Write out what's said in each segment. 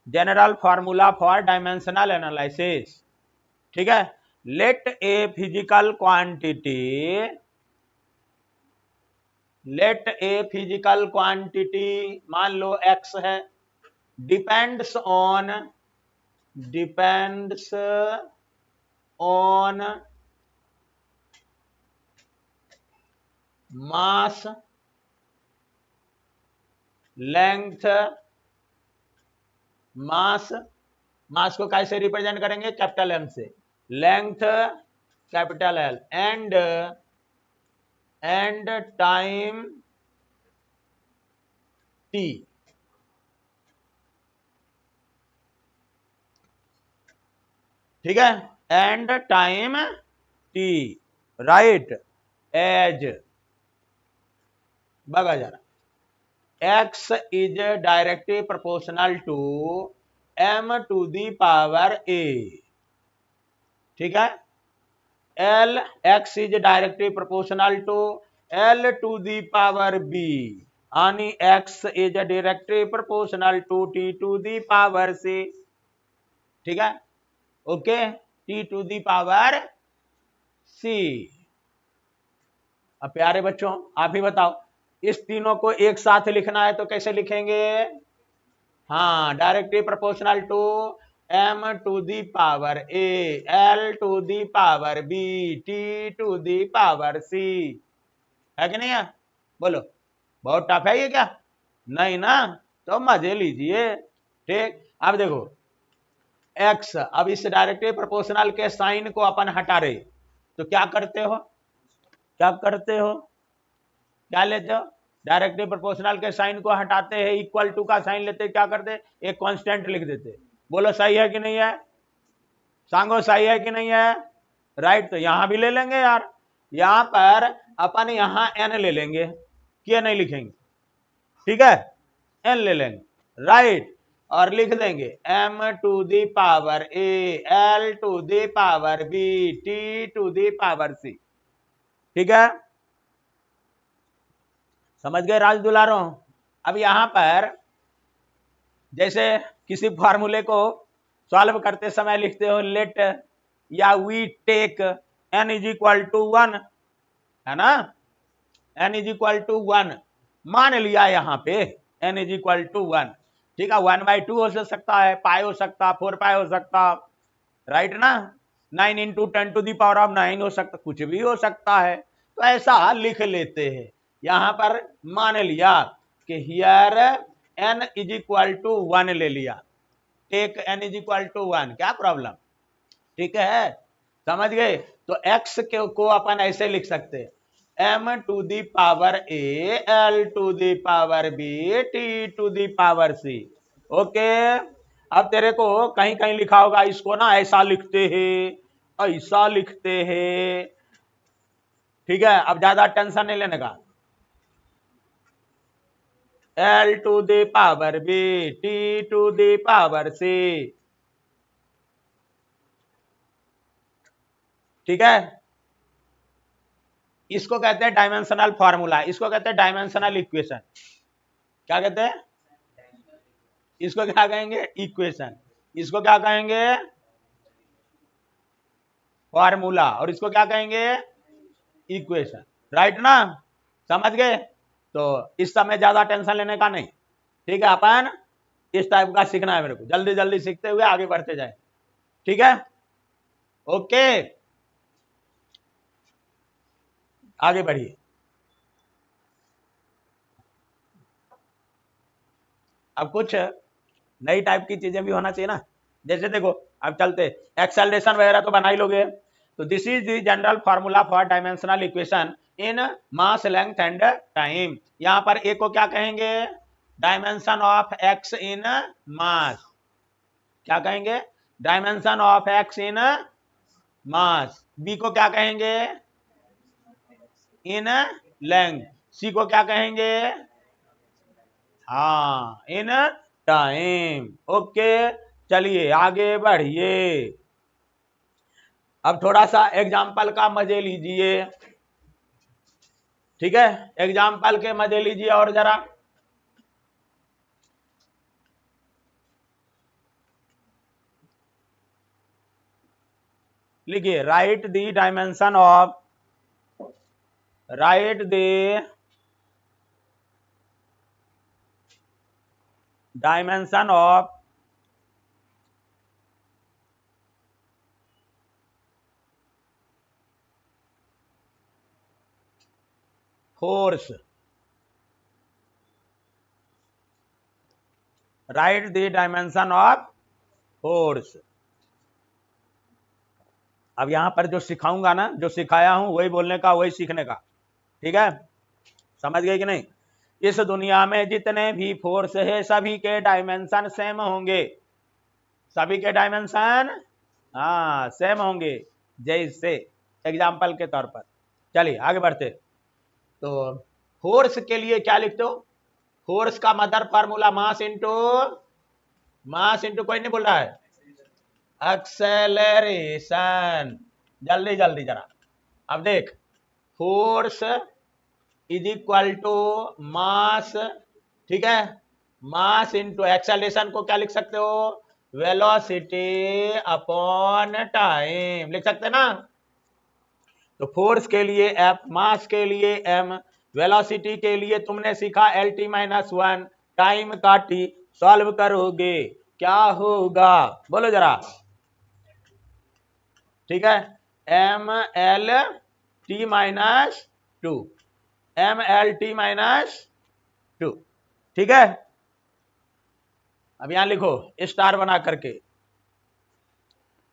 General formula for dimensional analysis. ठीक है, let a physical quantity, let a physical quantity मान लो x है, depends on mass, length, mass को कैसे रिप्रेजेंट करेंगे, कैपिटल एम से, length capital L, and time T. ठीक है, and time T, right, as, बगा जरा, x is directly proportional to m to the power a। ठीक है, l, x is directly proportional to l to the power b, यानी x is directly proportional to t to the power c। ठीक है, okay, t to the power c। अब प्यारे बच्चों आप ही बताओ, इस तीनों को एक साथ लिखना है तो कैसे लिखेंगे, हाँ, directly proportional to m to the power a, l to the power b, t to the power c। है कि नहीं है, बोलो, बहुत टफ है ये क्या, नहीं ना, तो मजे लीजिए। ठीक, अब देखो x, अब इस डायरेक्टली प्रोपोर्शनल के साइन को अपन हटा रहे, तो क्या करते हो, क्या लेते हो, डायरेक्टली प्रोपोर्शनल के साइन को हटाते हैं, इक्वल टू का साइन लेते, क्या करते, एक कांस्टेंट लिख देते। बोलो सही है कि नहीं है, सांगो सही है कि नहीं है, राइट। तो यहां भी ले लेंगे यार, यहां पर अपन यहां n ले लेंगे, क्या नहीं लिखेंगे, ठीक है, n ले लेंगे, राइट, और लिख देंगे m to the power a, l to the power b, t to the power c। ठीक है, समझ गए राज दुलारों। अब यहां पर जैसे किसी फार्मूले को सॉल्व करते समय लिखते हो लेट, या we take n is equal to 1, है ना, n इज इक्वल टू 1 मान लिया यहां पे n इज इक्वल टू 1। ठीक है, 1/2 हो सकता है, पाई हो सकता, 4 पाई हो सकता, राइट ना, 9 into 10 to the power of 9 हो सकता, कुछ भी हो सकता है, तो ऐसा लिख लेते हैं। यहां पर मान लिया कि here n is equal to 1 ले लिया, take n is equal to 1, क्या प्रॉब्लम, ठीक है, समझ गए। तो x को अपन ऐसे लिख सकते हैं, m to the power a, l to the power b, t to the power c। Okay, अब तेरे को कहीं कहीं लिखा होगा इसको ना ऐसा लिखते हैं, ऐसा लिखते हैं, ठीक है, अब ज्यादा टेंशन नहीं लेने का, l to the power b, t to the power c। ठीक है, इसको कहते हैं डायमेंशनल फॉर्मूला, इसको कहते हैं डायमेंशनल इक्वेशन। क्या कहते हैं, इसको क्या कहेंगे, इक्वेशन, इसको क्या कहेंगे, फॉर्मूला, और इसको क्या कहेंगे, इक्वेशन, राइट ना, समझ गए। तो इस समय ज्यादा टेंशन लेने का नहीं, ठीक है, अपन इस टाइप का सीखना है मेरे को, जल्दी जल्दी सीखते हुए आगे बढ़ते जाए। ठीक है, ओके, आगे बढ़िए। अब कुछ नई टाइप की चीजें भी होना चाहिए ना, जैसे देखो अब चलते, एक्सेलरेशन वगैरह तो बना ही लोगे, तो this is the general formula for dimensional equation in mass, length and time. यहां पर ए को क्या कहेंगे, dimension of x in mass, क्या कहेंगे, dimension of x in mass. B को क्या कहेंगे, इन लेंथ। सी को क्या कहेंगे, हाँ, इन टाइम। ओके, चलिए आगे बढ़िए। अब थोड़ा सा एग्जाम्पल का मजे लीजिए, ठीक है, एग्जाम्पल के मजे लीजिए और जरा। लिखिए right the dimension of force, right the dimension of force. अब यहां पर जो सिखाऊंगा ना, जो सिखाया हूं वही बोलने का, वही सीखने का, ठीक है? समझ गए कि नहीं? इस दुनिया में जितने भी फोर्स है सभी के डायमेंशन सेम होंगे, सभी के डायमेंशन हाँ सेम होंगे। जैसे एग्जाम्पल के तौर पर, चलिए आगे बढ़ते। तो फोर्स के लिए क्या लिखते हो? फोर्स का मदर फार्मूला मास इंटू कोई नहीं बोल रहा है, एक्सेलरेशन। जल्दी जल्दी जरा, अब देख, force is equal to mass, ठीक है? मास इंटू एक्सेलरेशन को क्या लिख सकते हो? वेलोसिटी अपॉन टाइम लिख सकते ना? तो फोर्स के लिए एफ, मास के लिए एम, वेलोसिटी के लिए तुमने सीखा L T minus one, time का टी। सॉल्व करोगे क्या होगा बोलो जरा, ठीक है? M L T minus two, M L T minus two, ठीक है? अब यहां लिखो स्टार बना करके,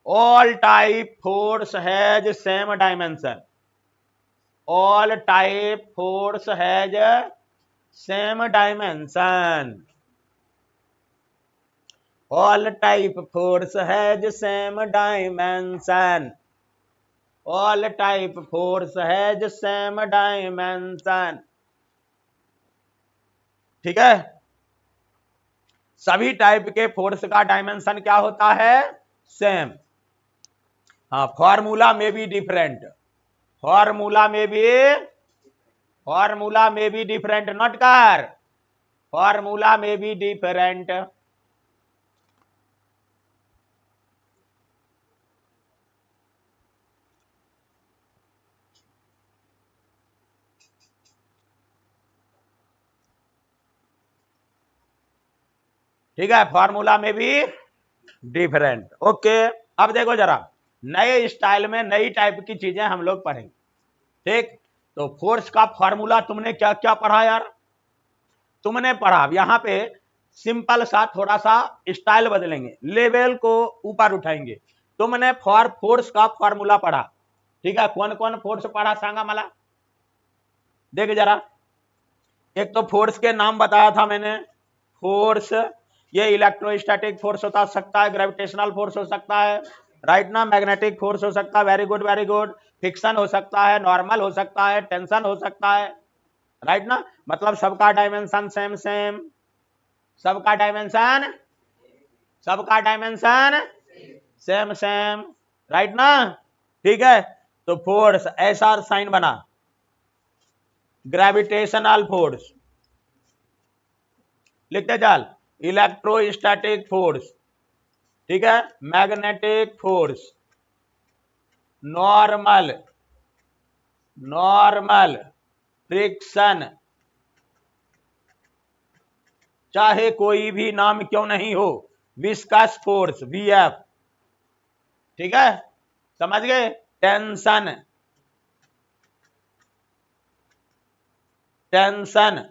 all type force has same dimension, all type force has same dimension, all type force has same dimension, all type force has same dimension, ठीक है? सभी टाइप के फोर्स का डायमेंशन क्या होता है? सेम। हाँ, फॉर्मूला में भी डिफरेंट, फॉर्मूला में भी डिफरेंट, नोट कर, फॉर्मूला में भी डिफरेंट। ठीक है, फॉर्मूला में भी डिफरेंट। ओके, अब देखो जरा, नए स्टाइल में नई टाइप की चीजें हम लोग पढ़ेंगे, ठीक? तो फोर्स का फॉर्मूला तुमने क्या क्या पढ़ा यार? तुमने पढ़ा, यहां पे सिंपल सा थोड़ा सा स्टाइल बदलेंगे, लेवल को ऊपर उठाएंगे। तुमने फोर्स का फॉर्मूला पढ़ा, ठीक है? कौन कौन फोर्स पढ़ा सांगा मला, देख जरा। एक तो फोर्स के नाम बताया था मैंने, फोर्स ये इलेक्ट्रोस्टैटिक फोर्स हो सकता है, ग्रेविटेशनल फोर्स हो सकता है, राइट ना? मैग्नेटिक फोर्स हो सकता है, very good very good. Fiction हो सकता है, नॉर्मल हो सकता है, टेंशन हो सकता है, राइट ना? मतलब सबका डायमेंशन सेम सेम, सबका डायमेंशन सेम सेम, राइट ना? ठीक है, तो फोर्स ऐसा साइन बना, ग्रेविटेशनल फोर्स लिखते चल, इलेक्ट्रोस्टैटिक फोर्स, ठीक है? मैग्नेटिक फोर्स, नॉर्मल फ्रिक्शन, चाहे कोई भी नाम क्यों नहीं हो, विस्कस फोर्स वीएफ, ठीक है? समझ गए? टेंशन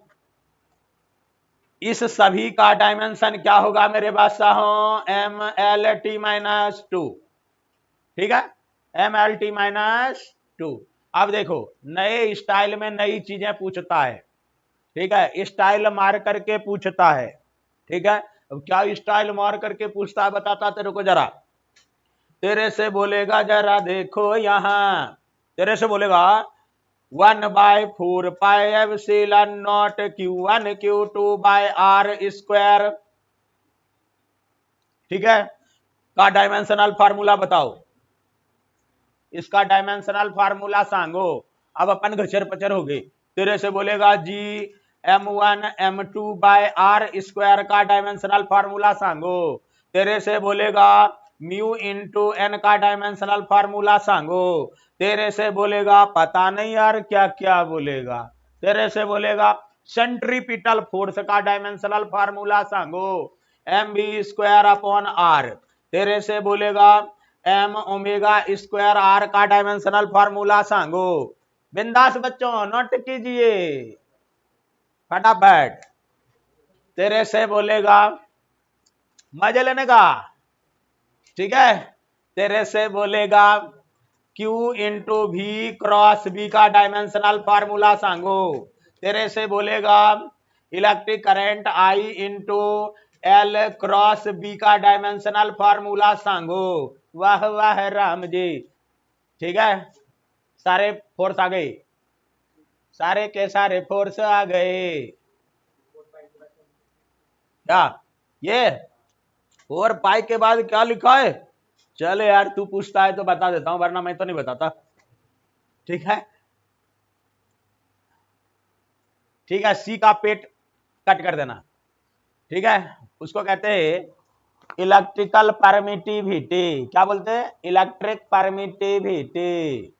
इस सभी का डायमेंशन क्या होगा मेरे बादशाहों? M L T minus two, ठीक है? M L T minus two. अब देखो, नए स्टाइल में नई चीजें पूछता है, ठीक है? स्टाइल मार करके पूछता है, ठीक है? अब क्या स्टाइल मार करके पूछता है बताता तेरे को जरा, तेरे से बोलेगा जरा देखो यहां, तेरे से बोलेगा 1/4 पाई Q1 Q2 by R square, ठीक है? का डायमेंशनल फार्मूला बताओ, इसका डायमेंशनल फार्मूला सांगो। अब अपन घचर पचर हो गए, तेरे से बोलेगा G M1 M2 by R square का डायमेंशनल फार्मूला सांगो, तेरे से बोलेगा म्यू इंटू एन का डायमेंशनल फार्मूला सांगो। तेरे से बोलेगा पता नहीं यार क्या क्या बोलेगा, तेरे से बोलेगा सेंट्रीपिटल फोर्स का डायमेंशनल फार्मूला सांगो, M B square upon R. तेरे से बोलेगा एम ओमेगा स्क्वायर आर का डायमेंशनल फार्मूला सांगो। बिंदास बच्चों नोट कीजिए फटाफट। तेरे से बोलेगा मजे लेने का, ठीक है। तेरे से बोलेगा Q into V cross B का डायमेंशनल फार्मूला सांगो। तेरे से बोलेगा electric current I into L cross B का डायमेंशनल फार्मूला सांगो। वाह वाह राम जी, ठीक है। सारे फोर्स आ गए, सारे के सारे फोर्स आ गए। क्या ये 4 पाई के बाद क्या लिखा है? चले यार तू पूछता है तो बता देता हूं, वरना मैं तो नहीं बताता, ठीक है। ठीक है, सी का पेट कट कर देना, ठीक है। उसको कहते हैं इलेक्ट्रिकल परमिटिविटी। क्या बोलते हैं? इलेक्ट्रिक परमिटिविटी,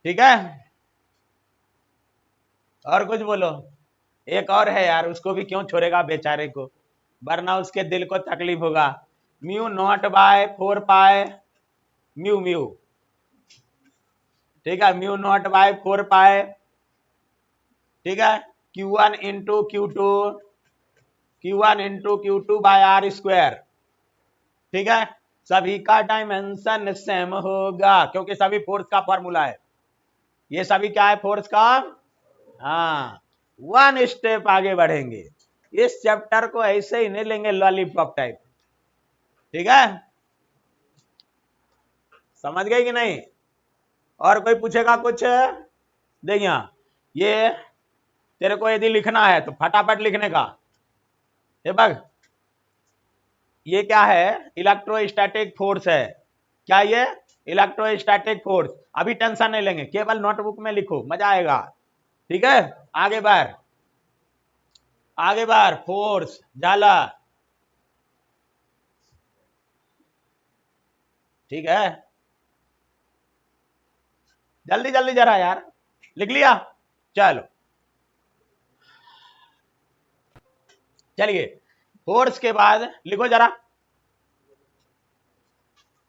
ठीक है। और कुछ बोलो। एक और है यार, उसको भी क्यों छोड़ेगा बेचारे को, वरना उसके दिल को तकलीफ होगा। म्यू नॉट बाय 4 पाए म्यू म्यू, ठीक है। म्यू नॉट बाय 4 पाए, ठीक है। Q1 into Q1 into Q2 by R square, ठीक है। सभी का डायमेंशन सेम होगा क्योंकि सभी फोर्स का फॉर्मूला है। ये सभी क्या है? फोर्स का। हाँ, 1 स्टेप आगे बढ़ेंगे। इस चैप्टर को ऐसे ही नहीं लेंगे लॉलीपॉप टाइप, ठीक है। समझ गए कि नहीं? और कोई पूछेगा कुछ? देख यहां, ये तेरे को यदि लिखना है तो फटाफट लिखने का। ये बग, ये क्या है? इलेक्ट्रोस्टैटिक फोर्स है। क्या ये? Electrostatic force. अभी टेंशन नहीं लेंगे, केवल नोटबुक में लिखो, मजा आएगा, ठीक है। आगे बढ़, आगे बढ़। फोर्स जाला, ठीक है। जल्दी जल्दी जरा यार, लिख लिया? चलो चलिए, फोर्स के बाद लिखो जरा,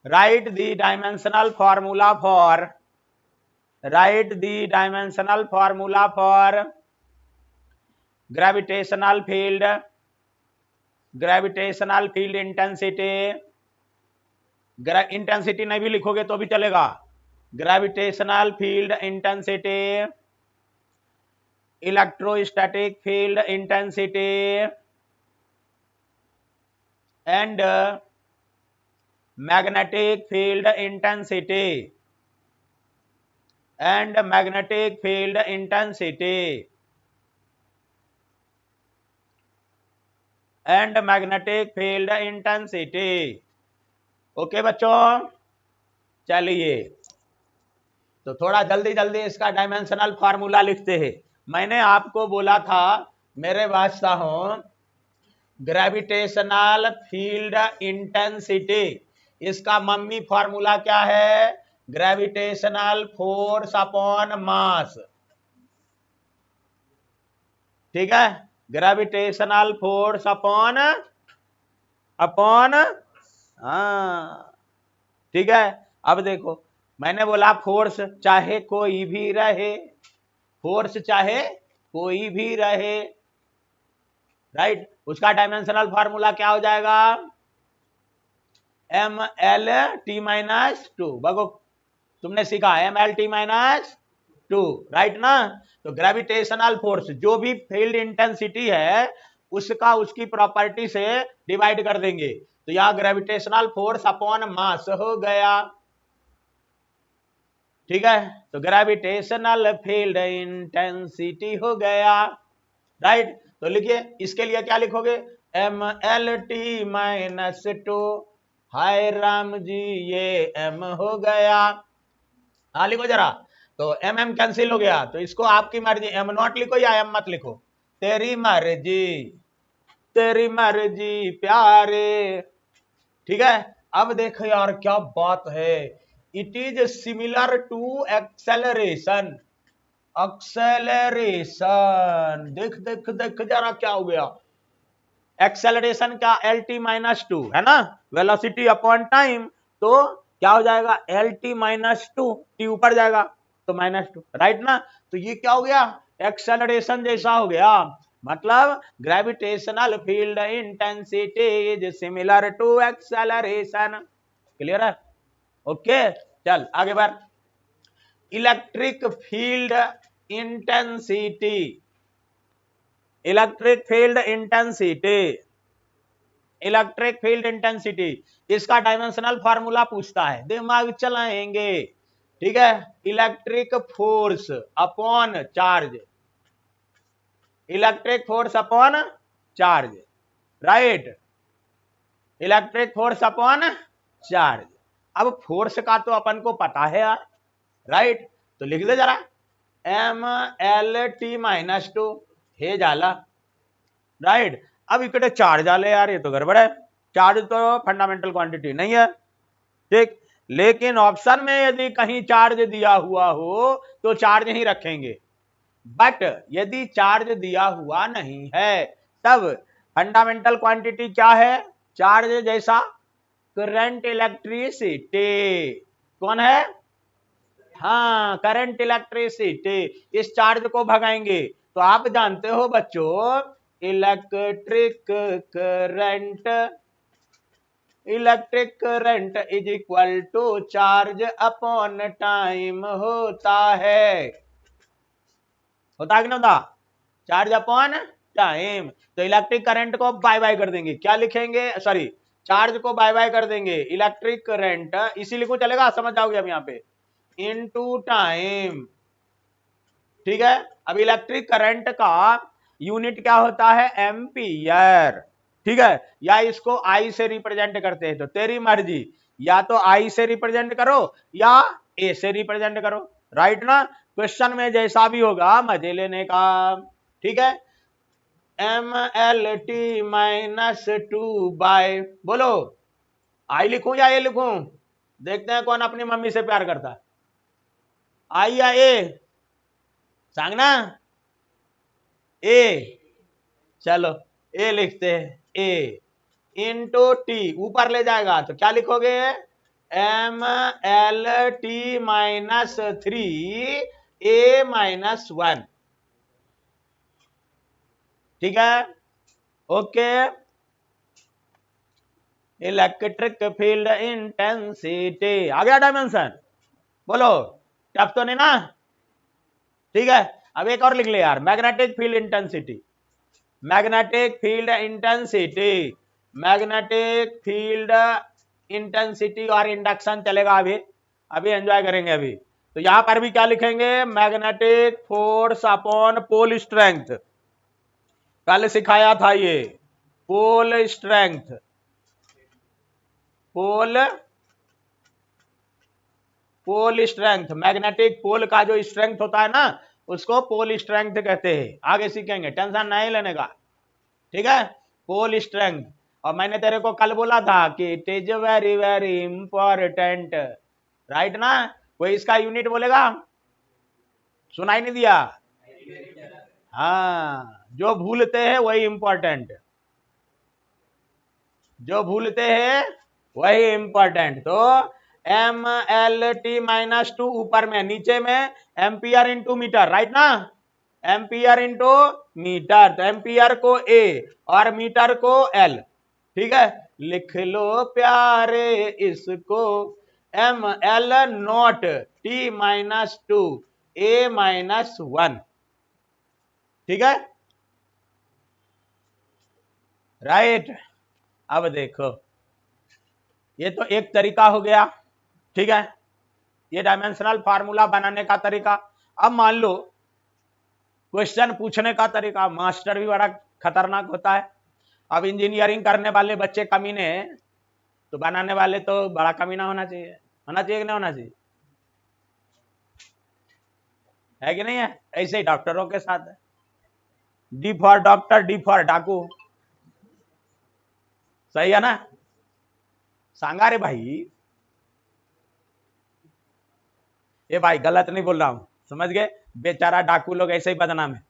right the dimensional formula for, right the dimensional formula for gravitational field, gravitational field intensity. Intensity नहीं भी लिखोगे तो भी चलेगा। Gravitational field intensity, electrostatic field intensity and magnetic field intensity, and magnetic field intensity, and magnetic field intensity. Okay बच्चों, चलिए तो थोड़ा जल्दी जल्दी इसका डायमेंशनल फार्मूला लिखते हैं। मैंने आपको बोला था मेरे बादशाहों, ग्रेविटेशनल फील्ड इंटेंसिटी, इसका मम्मी फार्मूला क्या है? ग्रेविटेशनल फोर्स अपॉन मास, ठीक है। ग्रेविटेशनल फोर्स अपॉन अपॉन, हाँ ठीक है। अब देखो, मैंने बोला फोर्स चाहे कोई भी रहे, फोर्स चाहे कोई भी रहे, राइट। उसका डायमेंशनल फार्मूला क्या हो जाएगा? M L T minus two. बगो तुमने सीखा M L T minus two, right ना। तो ग्रेविटेशनल फोर्स जो भी फील्ड इंटेंसिटी है उसका उसकी प्रॉपर्टी से डिवाइड कर देंगे, तो यहां ग्रेविटेशनल फोर्स अपॉन मास हो गया, ठीक है। तो ग्रेविटेशनल फील्ड इंटेंसिटी हो गया, राइट। तो लिखिए, इसके लिए क्या लिखोगे? M L T minus two. हाय राम जी, ये एम हो गया। हाँ लिखो जरा। तो एम एम कैंसिल हो गया, तो इसको आपकी मर्जी, एम नॉट लिखो या एम मत लिखो, तेरी मर्जी, तेरी मर्जी प्यारे, ठीक है, अब देखो यार क्या बात है, it is similar to acceleration. Acceleration देख देख देख जरा क्या हो गया, एक्सेलरेशन का एल टी माइनस टू है ना, वेलोसिटी अपॉन टाइम, तो क्या हो जाएगा L T minus to, T ऊपर जाएगा तो माइनस टू, राइट ना। तो ये क्या हो गया, एक्सेलरेशन जैसा हो गया, मतलब gravitational field intensity is similar to acceleration. Clear है, ओके। चल आगे बढ़, electric field intensity, electric field intensity, electric field intensity, इसका डायमेंशनल फार्मूला पूछता है, दिमाग चलाएंगे, ठीक है। Electric force upon charge, electric force upon charge, right, electric force upon charge. अब फोर्स का तो अपन को पता है यार, राइट, तो लिख दे जरा, M L T minus two हे जाला, राइट। अब इकड़े चार्ज आले यार, ये तो गड़बड़ है, चार्ज तो फंडामेंटल क्वांटिटी नहीं है, ठीक। लेकिन ऑप्शन में यदि कहीं चार्ज दिया हुआ हो तो चार्ज ही रखेंगे, बट यदि चार्ज दिया हुआ नहीं है तब फंडामेंटल क्वांटिटी क्या है, चार्ज जैसा करंट इलेक्ट्रिसिटी, कौन है, हाँ करंट इलेक्ट्रिसिटी, इस चार्ज को भगाएंगे तो आप जानते हो बच्चों, electric current, electric current is equal to charge upon time होता है, होता है कि नहीं होता, चार्ज अपॉन टाइम। तो इलेक्ट्रिक करंट को बाय बाय कर देंगे, क्या लिखेंगे, सॉरी चार्ज को बाय बाय कर देंगे, इलेक्ट्रिक करंट इसी लिखो चलेगा, समझ जाओगे अब यहाँ पे, इनटू टाइम, ठीक है। अब इलेक्ट्रिक करंट का यूनिट क्या होता है, एम्पियर, ठीक है, या इसको आई से रिप्रेजेंट करते हैं, तो तेरी मर्जी, या तो आई से रिप्रेजेंट करो या ए से रिप्रेजेंट करो, राइट ना, क्वेश्चन में जैसा भी होगा मजे लेने का, ठीक है। M L T minus two by, बोलो आई लिखूं या ए लिखूं, देखते हैं कौन अपनी मम्मी से प्यार करता है, आई या ए, सांग ना, ए, चलो ए लिखते हैं, ए इंटू टी ऊपर ले जाएगा तो क्या लिखोगे, M L T minus three A minus one, ठीक है, ओके। इलेक्ट्रिक फील्ड इंटेंसिटी आ गया डायमेंशन, बोलो टफ तो नहीं ना, ठीक है। अब एक और लिख ले यार, magnetic field intensity, magnetic field intensity, magnetic field intensity और इंडक्शन चलेगा, अभी अभी एंजॉय करेंगे अभी। तो यहां पर भी क्या लिखेंगे, magnetic force upon pole strength, कल सिखाया था ये, pole strength, pole, pole strength, magnetic pole का जो स्ट्रेंथ होता है ना उसको पोल स्ट्रेंथ कहते हैं, आगे सीखेंगे, टेंशन नहीं लेने का, ठीक है, पोल स्ट्रेंथ। और मैंने तेरे को कल बोला था कि it is very very important, right ना, कोई इसका यूनिट बोलेगा, सुनाई नहीं दिया, हाँ जो भूलते हैं वही इंपॉर्टेंट, जो भूलते हैं वही इंपॉर्टेंट। तो M L T minus two ऊपर में, नीचे में एम्पियर इंटू मीटर, राइट ना, एम्पियर इंटू मीटर, तो एम्पियर को ए और मीटर को एल, ठीक है, लिख लो प्यारे इसको, M L naught T minus two A minus one, ठीक है, राइट। अब देखो ये तो एक तरीका हो गया, ठीक है, ये डायमेंशनल फार्मूला बनाने का तरीका। अब मान लो क्वेश्चन पूछने का तरीका, मास्टर भी बड़ा खतरनाक होता है। अब इंजीनियरिंग करने वाले बच्चे कमीने हैं तो बनाने वाले तो बड़ा कमीना होना चाहिए, होना चाहिए कि नहीं होना चाहिए, है कि नहीं है, ऐसे ही डॉक्टरों के साथ है, D for doctor, D for डाकू, सही है ना, सांगा रे भाई, ये भाई गलत नहीं बोल रहा हूं, समझ गए? बेचारा डाकू लोग ऐसे ही बदनाम है।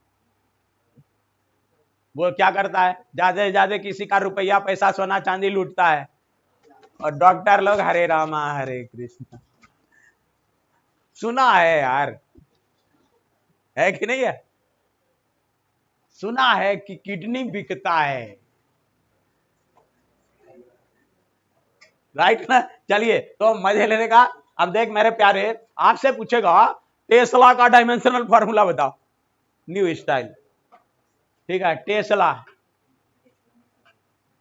वो क्या करता है, ज्यादा से ज्यादा किसी का रुपया पैसा सोना चांदी लूटता है, और डॉक्टर लोग हरे रामा हरे कृष्ण। सुना है यार, है कि नहीं है? सुना है कि किडनी बिकता है, राइट ना? चलिए तो मजे लेने का। अब देख मेरे प्यारे, आपसे पूछेगा टेस्ला का डायमेंशनल फार्मूला बताओ, न्यू स्टाइल, ठीक है? टेस्ला,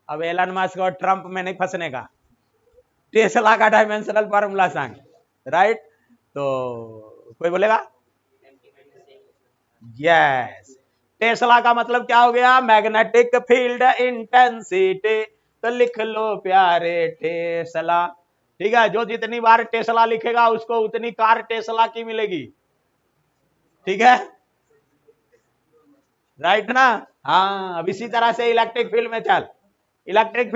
अब एलन मस्क और ट्रंप में नहीं फंसने का, टेस्ला का डायमेंशनल फार्मूला सांग, राइट? तो कोई बोलेगा यस, टेस्ला का मतलब क्या हो गया? Magnetic field intensity. तो लिख लो प्यारे टेस्ला, ठीक है? जो जितनी बार टेस्ला लिखेगा उसको उतनी कार टेस्ला की मिलेगी, ठीक है? राइट ना? हाँ, अब इसी तरह से इलेक्ट्रिक फील्ड में चल, इलेक्ट्रिक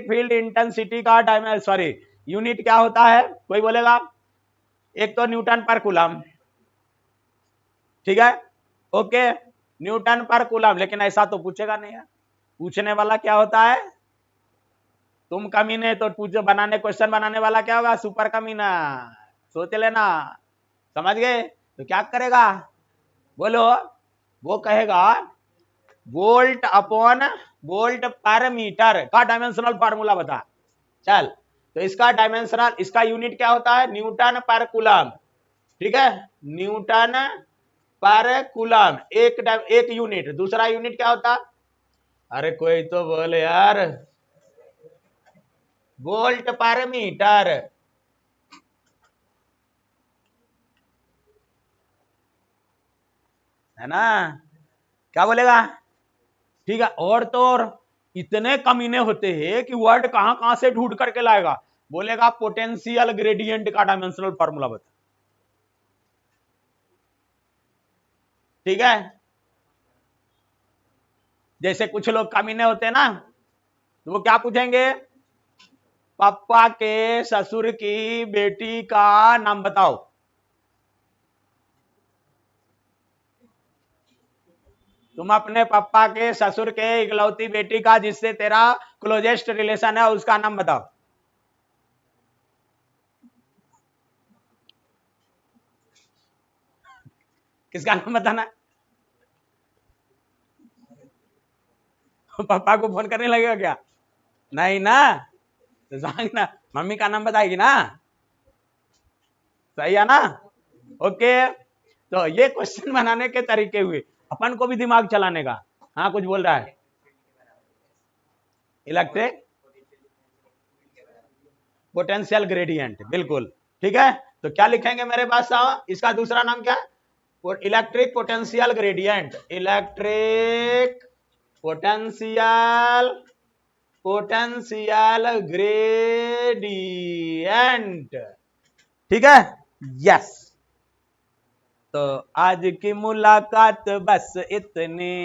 फील्ड इंटेंसिटी का डायमेंशन, सॉरी, यूनिट क्या होता है? कोई बोलेगा? एक तो न्यूटन पर कूलम, ठीक है? ओके, न्यूटन पर कूलम, लेकिन ऐसा तो पूछेगा नहीं यार, पूछने वाला क्या होता है? तुम कमीने, तो पूछो बनाने, क्वेश्चन बनाने वाला क्या होगा? सुपर कमीना, सोच लेना, समझ गए? तो क्या करेगा बोलो? वो कहेगा वोल्ट अपॉन वोल्ट पर मीटर का डायमेंशनल फार्मूला बता। चल, तो इसका डायमेंशनल, इसका यूनिट क्या होता है? न्यूटन पर कूलम, ठीक है? न्यूटन पर कूलम, एक यूनिट। दूसरा यूनिट क्या होता? अरे कोई तो बोल यार, वोल्ट पर मीटर, है ना? क्या बोलेगा? ठीक है, और तो और इतने कमीने होते हैं कि वर्ड कहां कहां से ढूंढ करके लाएगा। बोलेगा पोटेंशियल ग्रेडियंट का डायमेंशनल फार्मूला बता, ठीक है? जैसे कुछ लोग कमीने होते हैं ना, तो वो क्या पूछेंगे? पापा के ससुर की बेटी का नाम बताओ। तुम अपने पापा के ससुर के इकलौती बेटी का, जिससे तेरा क्लोजेस्ट रिलेशन है, उसका नाम बताओ। किसका नाम बताना? पापा को फोन करने लगेगा क्या? नहीं ना, तो ना, मम्मी का नाम बताएगी ना, सही है ना? ओके, तो ये क्वेश्चन बनाने के तरीके हुए, अपन को भी दिमाग चलाने का। हाँ, कुछ बोल रहा है? इलेक्ट्रिक पोटेंशियल ग्रेडियंट, बिल्कुल, ठीक है? तो क्या लिखेंगे मेरे पास? इसका दूसरा नाम क्या है? Electric potential gradient, electric potential potential gradient, ठीक है? यस। तो आज की मुलाकात बस इतनी।